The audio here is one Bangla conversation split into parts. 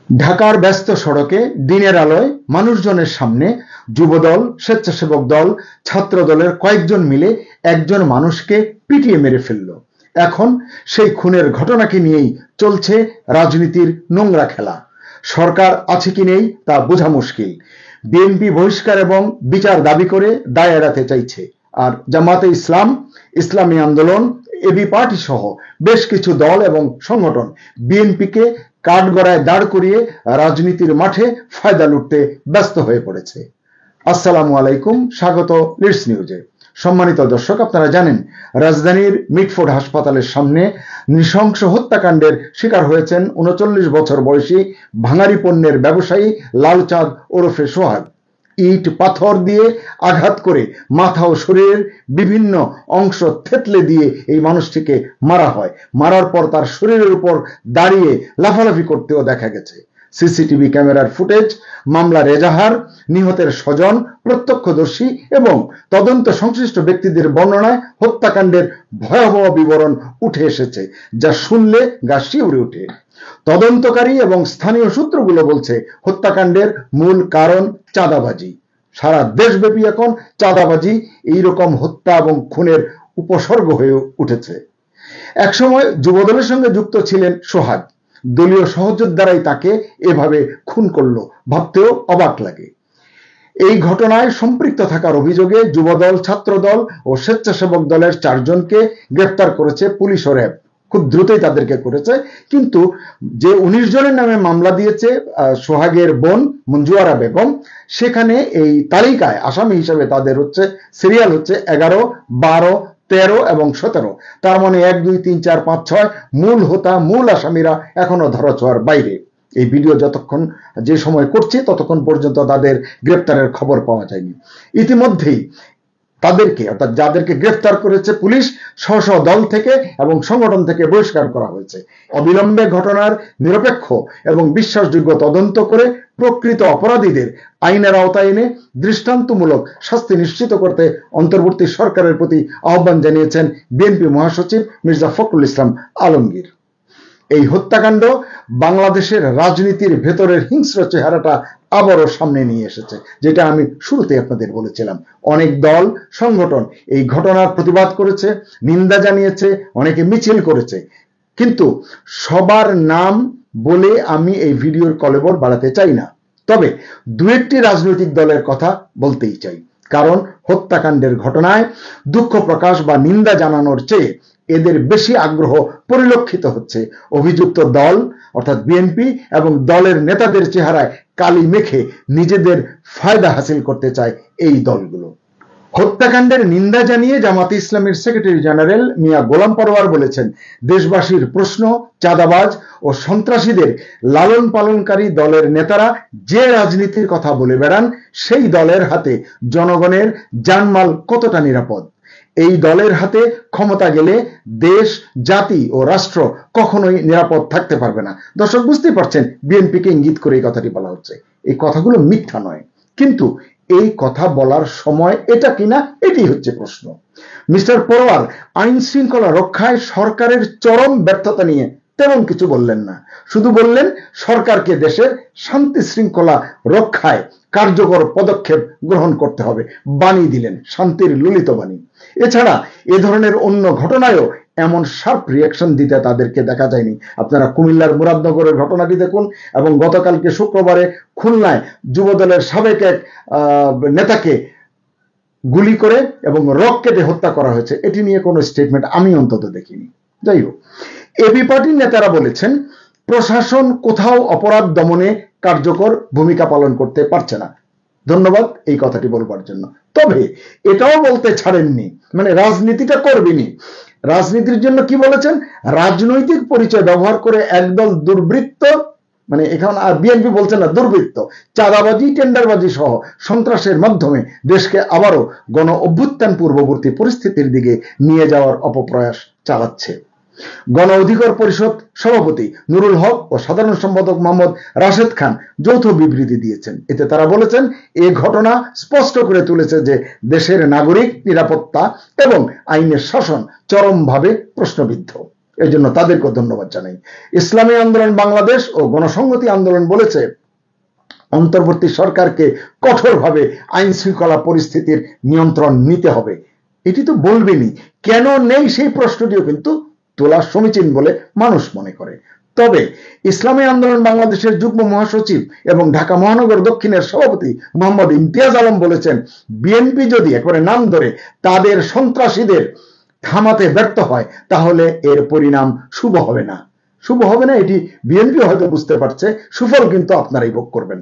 ঢাকার ব্যস্ত সড়কে দিনের আলোয় মানুষজনের সামনে যুবদল, স্বেচ্ছাসেবক দল, ছাত্র দলের কয়েকজন মিলে একজন মানুষকে পিটিয়ে মেরে ফেলল। এখন সেই খুনের ঘটনাকে নিয়েই চলছে রাজনীতির নোংরা খেলা। সরকার আছে কি নেই তা বোঝা মুশকিল। বিএনপি বহিষ্কার এবং বিচার দাবি করে দায় এড়াতে চাইছে, আর জামাতে ইসলাম, ইসলামী আন্দোলন, এবি পার্টি সহ বেশ কিছু দল এবং সংগঠন বিএনপিকে কাঠগড়ায় দাঁড় করিয়ে রাজনীতির মাঠে ফায়দা লুটতে ব্যস্ত হয়ে পড়েছে। আসসালামু আলাইকুম, স্বাগত লিডস নিউজে। সম্মানিত দর্শক, আপনারা জানেন রাজধানীর মিটফোর্ড হাসপাতালের সামনে নৃশংস হত্যাকাণ্ডের শিকার হয়েছেন ৩৯ বছর বয়সী ভাঙারি পণ্যের ব্যবসায়ী লালচাঁদ ওরফে সোহাগ। ইট পাথর দিয়ে আঘাত করে মাথা ও শরীরের বিভিন্ন অংশ থেতলে দিয়ে এই মানুষটিকে মারা হয়। মারার পর তার শরীরের উপর দাঁড়িয়ে লাফালাফি করতেও দেখা গেছে। সিসিটিভি ক্যামেরার ফুটেজ, মামলার এজাহার, নিহতের স্বজন, প্রত্যক্ষদর্শী এবং তদন্ত সংশ্লিষ্ট ব্যক্তিদের বর্ণনায় হত্যাকাণ্ডের ভয়াবহ বিবরণ উঠে এসেছে, যা শুনলে গা শিউরে ওঠে। তদন্তকারী এবং স্থানীয় সূত্রগুলো বলছে হত্যাকাণ্ডের মূল কারণ চাঁদাবাজি। সারা দেশব্যাপী এখন চাঁদাবাজি এইরকম হত্যা এবং খুনের উপসর্গ হয়ে উঠেছে। একসময় যুবদলের সঙ্গে যুক্ত ছিলেন সোহাগ। দলীয় সহযোদ্ধারাই তাকে এভাবে খুন করলো, ভাবতেও অবাক লাগে। এই ঘটনায় সম্পৃক্ত থাকার অভিযোগে যুবদল, ছাত্রদল ও স্বেচ্ছাসেবক দলের 4 জনকে গ্রেফতার করেছে পুলিশ ও র্যাব। খুব দ্রুতই তাদেরকে করেছে, কিন্তু যে 19 জনের নামে মামলা দিয়েছে সোহাগের বোন মঞ্জুয়ারা বেগম, সেখানে এই তালিকায় আসামি হিসেবে তাদের সিরিয়াল হচ্ছে 11, 12, 13 এবং 17। তার মানে 1, 2, 3, 4, 5, 6 মূল হোতা, মূল আসামিরা এখনো ধরাছোঁয়ার বাইরে। এই ভিডিও যতক্ষণ যে সময় করছি ততক্ষণ পর্যন্ত তাদের গ্রেপ্তারের খবর পাওয়া যায়নি। ইতিমধ্যেই তাদেরকে, অর্থাৎ যাদেরকে গ্রেফতার করেছে পুলিশ, স্ব স্ব দল থেকে এবং সংগঠন থেকে বহিষ্কার করা হয়েছে। অবিলম্বে ঘটনার নিরপেক্ষ এবং বিশ্বাসযোগ্য তদন্ত করে প্রকৃত অপরাধীদের আইনের আওতায় এনে দৃষ্টান্তমূলক শাস্তি নিশ্চিত করতে অন্তর্বর্তী সরকারের প্রতি আহ্বান জানিয়েছেন বিএনপি মহাসচিব মির্জা ফখরুল ইসলাম আলমগীর। এই হত্যাকাণ্ড বাংলাদেশের রাজনীতির ভেতরের হিংস্র চেহারাটা আবারও সামনে নিয়ে এসেছে, যেটা আমি শুরুতে আপনাদের বলেছিলাম। অনেক দল, সংগঠন এই ঘটনার প্রতিবাদ করেছে, নিন্দা জানিয়েছে, অনেকে মিছিল করেছে, কিন্তু সবার নাম বলে আমি এই ভিডিওর কলেবর বাড়াতে চাই না। তবে 2-1টি রাজনৈতিক দলের কথা বলতেই চাই, কারণ হত্যাকাণ্ডের ঘটনায় দুঃখ প্রকাশ বা নিন্দা জানানোর চেয়ে এদের বেশি আগ্রহ পরিলক্ষিত হচ্ছে অভিযুক্ত দল অর্থাৎ বিএনপি এবং দলের নেতাদের চেহারায় কালি মেখে নিজেদের ফায়দা হাসিল করতে চায় এই দলগুলো। হত্যাকাণ্ডের নিন্দা জানিয়ে জামাতে ইসলামের সেক্রেটারি জেনারেল মিয়া গোলাম পরোয়ার বলেছেন, দেশবাসীর প্রশ্ন, চাঁদাবাজ ও সন্ত্রাসীদের লালন পালনকারী দলের নেতারা যে রাজনীতির কথা বলে বেড়ান, সেই দলের হাতে জনগণের জানমাল কতটা নিরাপদ? এই দলের হাতে ক্ষমতা গেলে দেশ, জাতি ও রাষ্ট্র কখনোই নিরাপদ থাকতে পারবে না। দর্শক, বুঝতেই পারছেন বিএনপিকে ইঙ্গিত করে এই কথাটি বলা হচ্ছে। এই কথাগুলো মিথ্যা নয়, কিন্তু এই কথা বলার সময় এটা কিনা, এটি হচ্ছে প্রশ্ন। মিস্টার পরোয়ার আইন শৃঙ্খলা রক্ষায় সরকারের চরম ব্যর্থতা নিয়ে তেমন কিছু বললেন না, শুধু বললেন সরকারকে দেশের শান্তি শৃঙ্খলা রক্ষায় কার্যকর পদক্ষেপ গ্রহণ করতে হবে। বাণী দিলেন, শান্তির ললিত বাণী। এছাড়া এ ধরনের অন্য ঘটনায়ও এমন শার্প রিয়াকশন দিতে তাদেরকে দেখা যায়নি। আপনারা কুমিল্লার মুরাদনগরের ঘটনাটি দেখুন, এবং গতকালকে শুক্রবারে খুলনায় যুবদলের সাবেক এক নেতাকে গুলি করে এবং রক কেটে হত্যা করা হয়েছে, এটি নিয়ে কোনো স্টেটমেন্ট আমি অন্তত দেখিনি। যাই হোক, এবি পার্টির নেতারা বলেছেন প্রশাসন কোথাও অপরাধ দমনে কার্যকর ভূমিকা পালন করতে পারছে না। ধন্যবাদ এই কথাটি বলবার জন্য। তবে এটাও বলতে ছাড়েননি, মানে রাজনীতিটা করবেনি। রাজনীতির জন্য কি বলেছেন, রাজনৈতিক পরিচয় ব্যবহার করে একদল দুর্বৃত্ত, মানে এখন আর বিএনপি বলছে না, দুর্বৃত্ত চাঁদাবাজি, টেন্ডারবাজি সহ সন্ত্রাসের মাধ্যমে দেশকে আবারও গণ অভ্যুত্থান পূর্ববর্তী পরিস্থিতির দিকে নিয়ে যাওয়ার অপপ্রয়াস চালাচ্ছে। গণ অধিকার পরিষদ সভাপতি নুরুল হক ও সাধারণ সম্পাদক মোহাম্মদ রাশেদ খান যৌথ বিবৃতি দিয়েছেন। এতে তারা বলেছেন, এই ঘটনা স্পষ্ট করে তুলেছে যে দেশের নাগরিক নিরাপত্তা এবং আইনের শাসন চরমভাবে প্রশ্নবিদ্ধ। এজন্য তাদেরকে ধন্যবাদ জানাই। ইসলামী আন্দোলন বাংলাদেশ ও গণসংহতি আন্দোলন বলেছে অন্তর্বর্তী সরকারকে কঠোরভাবে আইন শৃঙ্খলা পরিস্থিতির নিয়ন্ত্রণ নিতে হবে। এটি তো বলবেনই, কেন নেই সেই প্রশ্নটিও কিন্তু তোলা সমীচীন বলে মানুষ মনে করে। তবে ইসলামী আন্দোলন বাংলাদেশের যুগ্ম মহাসচিব এবং ঢাকা মহানগর দক্ষিণের সভাপতি মোহাম্মদ ইমতিয়াজ আলম বলেছেন, বিএনপি যদি একবারে নাম ধরে তাদের সন্ত্রাসীদের থামাতে ব্যর্থ হয় তাহলে এর পরিণাম শুভ হবে না। শুভ হবে না এটি বিএনপি হয়তো বুঝতে পারছে, সুফল কিন্তু আপনারাই ভোগ করবেন।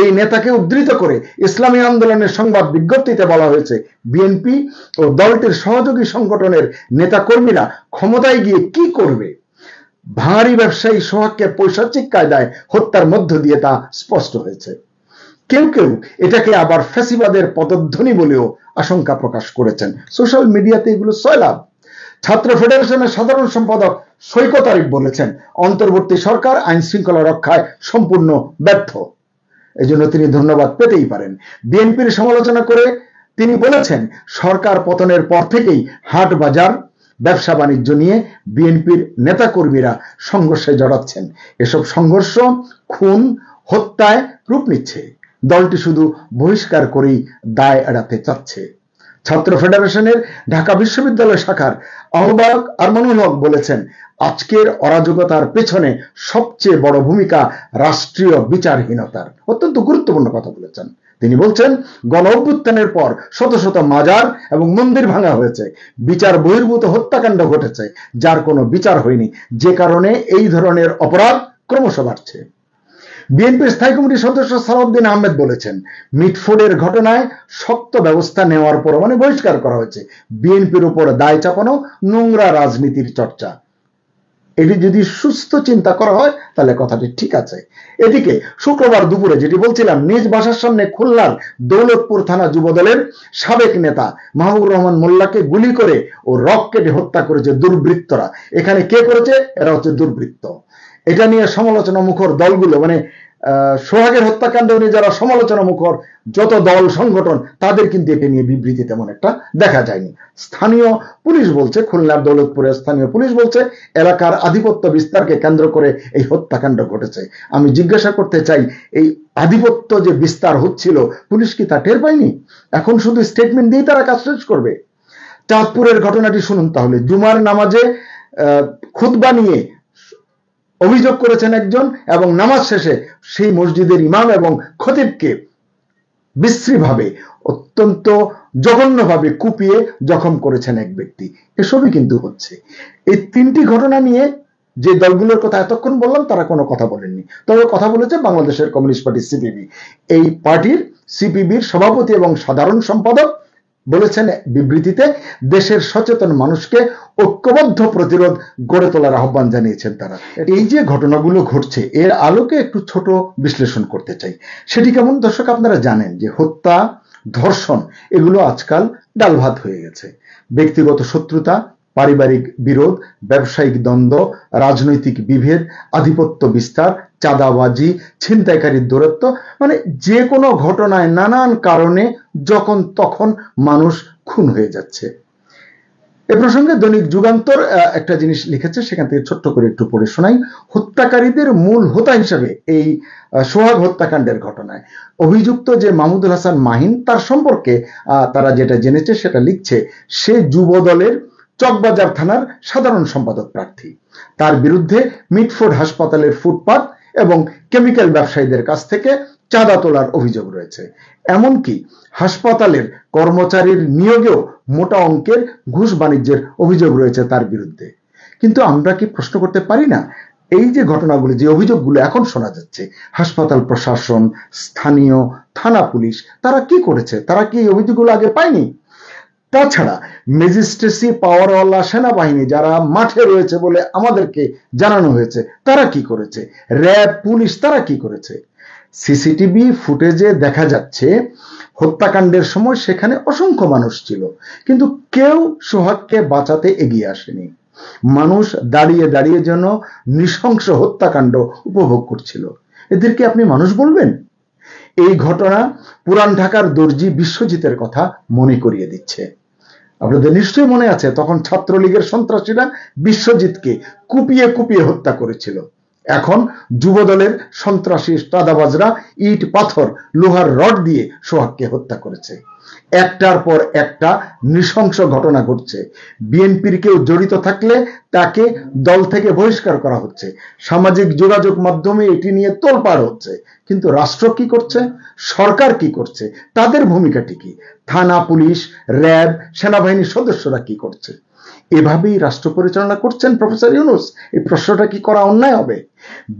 এই নেতাকে উদ্ধৃত করে ইসলামী আন্দোলনের সংবাদ বিজ্ঞপ্তিতে বলা হয়েছে, বিএনপি ও দলটির সহযোগী সংগঠনের নেতাকর্মীরা ক্ষমতায় গিয়ে কি করবে? ভারী ব্যবসায়ী সোহাগকে পৈশাচিক কায়দায় হত্যার মধ্য দিয়ে তা স্পষ্ট হয়েছে। কেউ কেউ এটাকে আবার ফ্যাসিবাদের পদধ্বনি বলেও আশঙ্কা প্রকাশ করেছেন। সোশ্যাল মিডিয়াতে এগুলো সয়লাভ। ছাত্র ফেডারেশনের সাধারণ সম্পাদক সৈকত আরিফ বলেছেন, অন্তর্বর্তী সরকার আইন শৃঙ্খলা রক্ষায় সম্পূর্ণ ব্যর্থ। এজন্য তিনি ধন্যবাদ পেতেই পারেন। বিএনপির সমালোচনা করে তিনি বলেছেন, সরকার পতনের পর থেকেই হাট বাজার ব্যবসা বাণিজ্য নিয়ে বিএনপির নেতাকর্মীরা সংঘর্ষে জড়াচ্ছেন। এসব সংঘর্ষ খুন হত্যায় রূপ নিচ্ছে। দলটি শুধু বহিষ্কার করেই দায় এড়াতে চাচ্ছে। ছাত্র ফেডারেশনের ঢাকা বিশ্ববিদ্যালয় শাখার আহ্বায়ক আরমানুল হক বলেছেন, আজকের অরাজকতার পেছনে সবচেয়ে বড় ভূমিকা রাষ্ট্রীয় বিচারহীনতার। অত্যন্ত গুরুত্বপূর্ণ কথা বলেছেন। তিনি বলছেন, গণ অভ্যুত্থানের পর শত শত মাজার এবং মন্দির ভাঙা হয়েছে, বিচার বহির্ভূত হত্যাকাণ্ড ঘটেছে, যার কোনো বিচার হয়নি, যে কারণে এই ধরনের অপরাধ ক্রমশ বাড়ছে। বিএনপির স্থায়ী কমিটির সদস্য সালাউদ্দিন আহমেদ বলেছেন, মিটফোর্ডের ঘটনায় শক্ত ব্যবস্থা নেওয়ার পর বহিষ্কার করা হয়েছে। বিএনপির উপর দায় চাপানো নোংরা রাজনীতির চর্চা। এটি যদি সুস্থ চিন্তা করা হয় তাহলে কথাটি ঠিক আছে। এদিকে শুক্রবার দুপুরে যেটি বলছিলাম, নিজ বাসার সামনে খুলনার দৌলতপুর থানা যুবদলের সাবেক নেতা মাহবুবুর রহমান মোল্লাকে গুলি করে ও রক কেটে হত্যা করেছে দুর্বৃত্তরা। এখানে কে করেছে? এরা হচ্ছে দুর্বৃত্ত। এটা নিয়ে সমালোচনা মুখর দলগুলো, সোহাগের হত্যাকাণ্ড নিয়ে যারা সমালোচনা মুখর যত দল সংগঠন, তাদের কিন্তু এটা নিয়ে বিবৃতি তেমন একটা দেখা যায়নি। স্থানীয় পুলিশ বলছে, খুলনার দৌলতপুরের স্থানীয় পুলিশ বলছে, এলাকার আধিপত্য বিস্তারকে কেন্দ্র করে এই হত্যাকাণ্ড ঘটেছে। আমি জিজ্ঞাসা করতে চাই, এই আধিপত্য যে বিস্তার হচ্ছিল, পুলিশ কি তা টের পায়নি? এখন শুধু স্টেটমেন্ট দিয়ে তারা কাজ শেষ করবে? চাঁদপুরের ঘটনাটি শুনুন তাহলে। জুমার নামাজে খুতবা নিয়ে অভিযোগ করেছেন একজন, এবং নামাজ শেষে সেই মসজিদের ইমাম এবং খতিবকে বিশ্রীভাবে, অত্যন্ত জঘন্যভাবে কুপিয়ে জখম করেছেন এক ব্যক্তি। এসবই কিন্তু হচ্ছে। এই তিনটি ঘটনা নিয়ে যে দলগুলোর কথা এতক্ষণ বললাম তারা কোনো কথা বলেননি, তবে কথা বলেছে বাংলাদেশের কমিউনিস্ট পার্টি সিপিবি। এই পার্টির সিপিবির সভাপতি এবং সাধারণ সম্পাদক বলেছেন বিবৃতিতে, দেশের সচেতন মানুষকে ঐক্যবদ্ধ প্রতিরোধ গড়ে তোলার আহ্বান জানিয়েছেন তারা। এই যে ঘটনাগুলো ঘটছে, এর আলোকে একটু ছোট বিশ্লেষণ করতে চাই। সেটি কেমন দর্শক? আপনারা জানেন যে হত্যা, ধর্ষণ এগুলো আজকাল ডাল ভাত হয়ে গেছে। ব্যক্তিগত শত্রুতা, পারিবারিক বিরোধ, ব্যবসায়িক দ্বন্দ্ব, রাজনৈতিক বিভেদ, আধিপত্য বিস্তার, চাঁদাবাজি, ছিনতাইকারীর দৌরাত্ম্য, যে কোনো ঘটনায় নানান কারণে যখন তখন মানুষ খুন হয়ে যাচ্ছে। এ প্রসঙ্গে দৈনিক যুগান্তর একটা জিনিস লিখেছে, সেখান থেকে ছোট্ট করে একটু পড়ে শোনাই। হত্যাকারীদের মূল হোতা হিসেবে এই সোহাগ হত্যাকাণ্ডের ঘটনায় অভিযুক্ত যে মাহমুদুল হাসান মাহিন, তার সম্পর্কে তারা যেটা জেনেছে সেটা লিখছে। সে যুবদলের চকবাজার থানার সাধারণ সম্পাদক প্রার্থী। তার বিরুদ্ধে মিটফোর্ড হাসপাতালের ফুটপাত এবং কেমিক্যাল ব্যবসায়ীদের কাছ থেকে চাঁদা তোলার অভিযোগ রয়েছে। এমনকি হাসপাতালের কর্মচারীর নিয়োগেও মোটা অঙ্কের ঘুষ বাণিজ্যের অভিযোগ রয়েছে তার বিরুদ্ধে। কিন্তু আমরা কি প্রশ্ন করতে পারি না, এই যে ঘটনাগুলো, যে অভিযোগগুলো এখন শোনা যাচ্ছে, হাসপাতাল প্রশাসন, স্থানীয় থানা পুলিশ তারা কি করেছে? তারা কি এই অভিযোগগুলো আগে পায়নি? তাছাড়া ম্যাজিস্ট্রেসি পাওয়ারওয়ালা সেনাবাহিনী যারা মাঠে রয়েছে বলে আমাদেরকে জানানো হয়েছে, তারা কি করেছে? র্যাব, পুলিশ তারা কি করেছে? সিসিটিভি ফুটেজে দেখা যাচ্ছে হত্যাকাণ্ডের সময় সেখানে অসংখ্য মানুষ ছিল, কিন্তু কেউ সোহাগকে বাঁচাতে এগিয়ে আসেনি। মানুষ দাঁড়িয়ে দাঁড়িয়ে যেন নৃশংস হত্যাকাণ্ড উপভোগ করছিল। এদেরকে আপনি মানুষ বলবেন? এই ঘটনা পুরান ঢাকার দর্জি বিশ্বজিতের কথা মনে করিয়ে দিচ্ছে। আপনাদের নিশ্চয়ই মনে আছে তখন ছাত্রলীগের সন্ত্রাসীরা বিশ্বজিৎকে কুপিয়ে কুপিয়ে হত্যা করেছিল। এখন যুবদলের সন্ত্রাসী চাঁদাবাজরা ইট পাথর লোহার রড দিয়ে সোহাগকে হত্যা করেছে। একটার পর একটা নৃশংস ঘটনা ঘটছে। বিএনপির কেউ জড়িত থাকলে তাকে দল থেকে বহিষ্কার করা হচ্ছে। সামাজিক যোগাযোগ মাধ্যমে এটি নিয়ে তোলপাড় হচ্ছে। কিন্তু রাষ্ট্র কি করছে, সরকার কি করছে, তাদের ভূমিকাটি কি? থানা, পুলিশ, র্যাব, সেনাবাহিনীর সদস্যরা কি করছে? এভাবেই রাষ্ট্র পরিচালনা করছেন প্রফেসর ইউনূস? এই প্রশ্নটা কি করা অন্যায় হবে?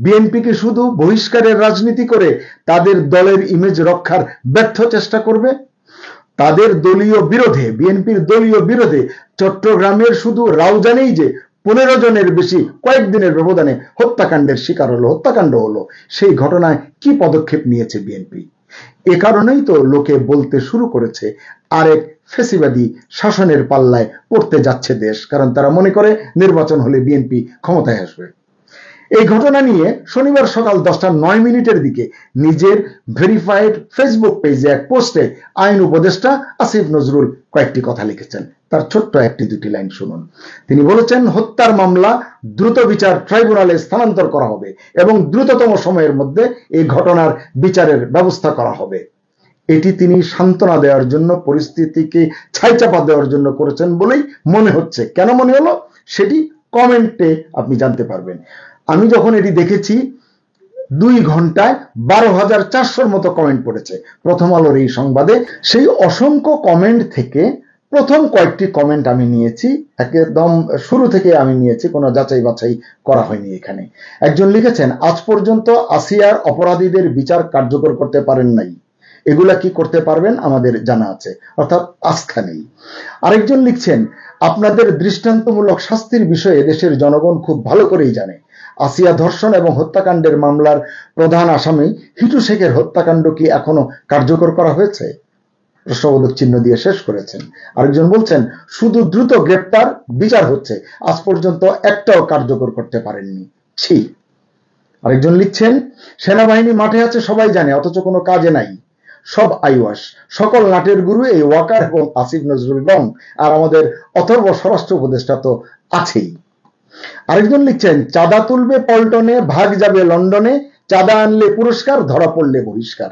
বিএনপিকে শুধু বহিষ্কারের রাজনীতি করে তাদের দলের ইমেজ রক্ষার ব্যর্থ চেষ্টা করবে? তাদের দলীয় বিরোধে, বিএনপির দলীয় বিরোধে চট্টগ্রামের শুধু রাউজানেই যে 15 জনের বেশি কয়েকদিনের ব্যবধানে হত্যাকাণ্ডের শিকার হলো, হত্যাকাণ্ড হলো, সেই ঘটনায় কি পদক্ষেপ নিয়েছে বিএনপি? এ কারণেই তো লোকে বলতে শুরু করেছে আরেক ফ্যাসিবাদী শাসনের পাল্লায় পড়তে যাচ্ছে দেশ, কারণ তারা মনে করে নির্বাচন হলে বিএনপি ক্ষমতায় আসবে। এই ঘটনা নিয়ে শনিবার সকাল 10:09 দিকে নিজের ভেরিফাইড ফেসবুক পেজে এক পোস্টে আইন উপদেষ্টা আসিফ নজরুল কয়েকটি কথা লিখেছেন। তার ছোট্ট একটি দুটি লাইন শুনুন। তিনি বলেছেন, হত্যার মামলা দ্রুত বিচার ট্রাইব্যুনালে স্থানান্তর করা হবে এবং দ্রুততম সময়ের মধ্যে এই ঘটনার বিচারের ব্যবস্থা করা হবে। এটি তিনি সান্ত্বনা দেওয়ার জন্য, পরিস্থিতিকে ছাইচাপা দেওয়ার জন্য করেছেন বলেই মনে হচ্ছে। কেন মনে হলো সেটি কমেন্টে আপনি জানতে পারবেন। আমি যখন এটি দেখেছি 2 ঘন্টায় 12,400 মতো কমেন্ট পড়েছে প্রথম আলোর এই সংবাদে। সেই অসংখ্য কমেন্ট থেকে প্রথম কয়েকটি কমেন্ট আমি নিয়েছি, একদম শুরু থেকে আমি নিয়েছি, কোনো যাচাই বাছাই করা হয়নি এখানে। একজন লিখেছেন, আজ পর্যন্ত আসিয়ার অপরাধীদের বিচার কার্যকর করতে পারেন নাই, এগুলা কি করতে পারবেন আমাদের জানা আছে, অর্থাৎ আস্থা নেই। আরেকজন লিখছেন, আপনাদের দৃষ্টান্তমূলক শাস্তির বিষয়ে দেশের জনগণ খুব ভালো করেই জানে। আসিয়া ধর্ষণ এবং হত্যাকাণ্ডের মামলার প্রধান আসামি হিটু শেখের হত্যাকাণ্ড কি এখনো কার্যকর করা হয়েছে? প্রশ্নবোধক চিহ্ন দিয়ে শেষ করেছেন। আরেকজন বলছেন, শুধু দ্রুত গ্রেপ্তার, বিচার হচ্ছে, আজ পর্যন্ত একটাও কার্যকর করতে পারেননি। ছি। আরেকজন লিখছেন, সেনাবাহিনী মাঠে আছে সবাই জানে, অথচ কোনো কাজে নাই, সব আইওয়াস, সকল নাটের গুরু এই ওয়াকার এবং আসিফ নজরুল গং, আর আমাদের অথর্ব স্বরাষ্ট্র উপদেষ্টা তো আছেই। আরেকজন লিখছেন, চাঁদা তুলবে পল্টনে, ভাগ যাবে লন্ডনে, চাঁদা আনলে পুরস্কার, ধরা পড়লে বহিষ্কার।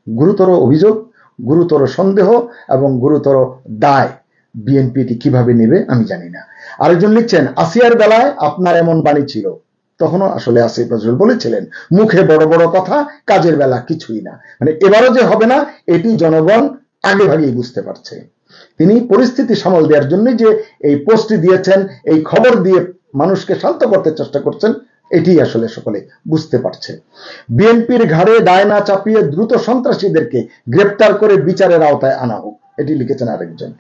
গুরুতর অভিযোগ, গুরুতর সন্দেহ এবং গুরুতর দায়। বিএনপি এটি কিভাবে নেবে আমি জানি না। আরেকজন লিখছেন, আসিয়ার বেলায় আপনার এমন বাণী ছিল, তখনও আসলে আসিফ নজরুল বলেছিলেন, মুখে বড় বড় কথা, কাজের বেলা কিছুই না। মানে এবারও যে হবে না এটি জনগণ আগে ভাগেই বুঝতে পারছে। তিনি পরিস্থিতি সামাল দেওয়ার জন্য যে এই পোস্টটি দিয়েছেন, এই খবর দিয়ে মানুষকে শান্ত করতে চেষ্টা করছেন, এটি আসলে সকলে বুঝতে পারছে। বিএনপির ঘাড়ে দায় না চাপিয়ে দ্রুত সন্ত্রাসীদেরকে গ্রেপ্তার করে বিচারের আওতায় আনা হোক, এটি লিখেছেন আরেকজন।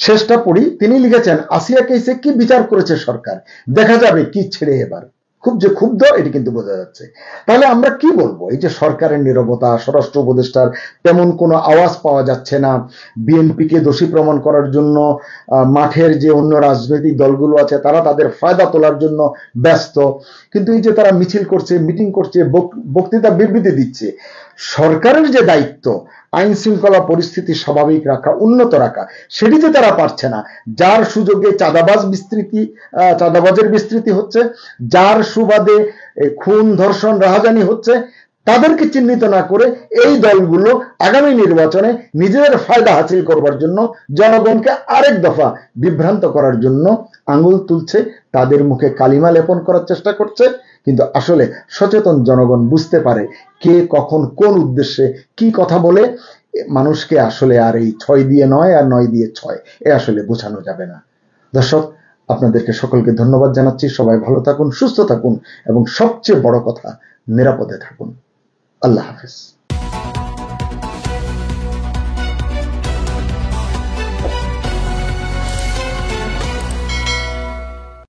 শেষটা পড়ি। তিনি লিখেছেন, আসিয়া কেসে কি বিচার করেছে সরকার, দেখা যাবে কি ছেড়ে এবার। খুব যে ক্ষুব্ধ এটি কিন্তু বোঝা যাচ্ছে। তাহলে আমরা কি বলবো? এই যে সরকারের নীরবতা, স্বরাষ্ট্র উপদেষ্টার তেমন কোনো আওয়াজ পাওয়া যাচ্ছে না, বিএনপিকে দোষী প্রমাণ করার জন্য মাঠের যে অন্য রাজনৈতিক দলগুলো আছে তারা তাদের ফায়দা তোলার জন্য ব্যস্ত, কিন্তু এই যে তারা মিছিল করছে, মিটিং করছে, বক্তৃতা বিবৃতি দিচ্ছে, সরকারের যে দায়িত্ব আইন শৃঙ্খলা পরিস্থিতি স্বাভাবিক রাখা, উন্নত রাখা, সেটি যে তারা পারছে না। যার সুযোগে চাঁদাবাজের বিস্তৃতি হচ্ছে, যার সুবাদে খুন, ধর্ষণ, রাহাজানি হচ্ছে, তাদেরকে চিহ্নিত না করে এই দলগুলো আগামী নির্বাচনে নিজেদের ফায়দা হাসিল করবার জন্য, জনগণকে আরেক দফা বিভ্রান্ত করার জন্য আঙুল তুলছে, তাদের মুখে কালিমা লেপন করার চেষ্টা করছে। কিন্তু আসলে সচেতন জনগণ বুঝতে পারে কে কখন কোন উদ্দেশ্যে কি কথা বলে। মানুষকে আসলে আর এই 6 দিয়ে 9 আর 9 দিয়ে 6 এ আসলে বোঝানো যাবে না। দর্শক, আপনাদেরকে সকলকে ধন্যবাদ জানাচ্ছি। সবাই ভালো থাকুন, সুস্থ থাকুন এবং সবচেয়ে বড় কথা, নিরাপদে থাকুন। আল্লাহ হাফেজ।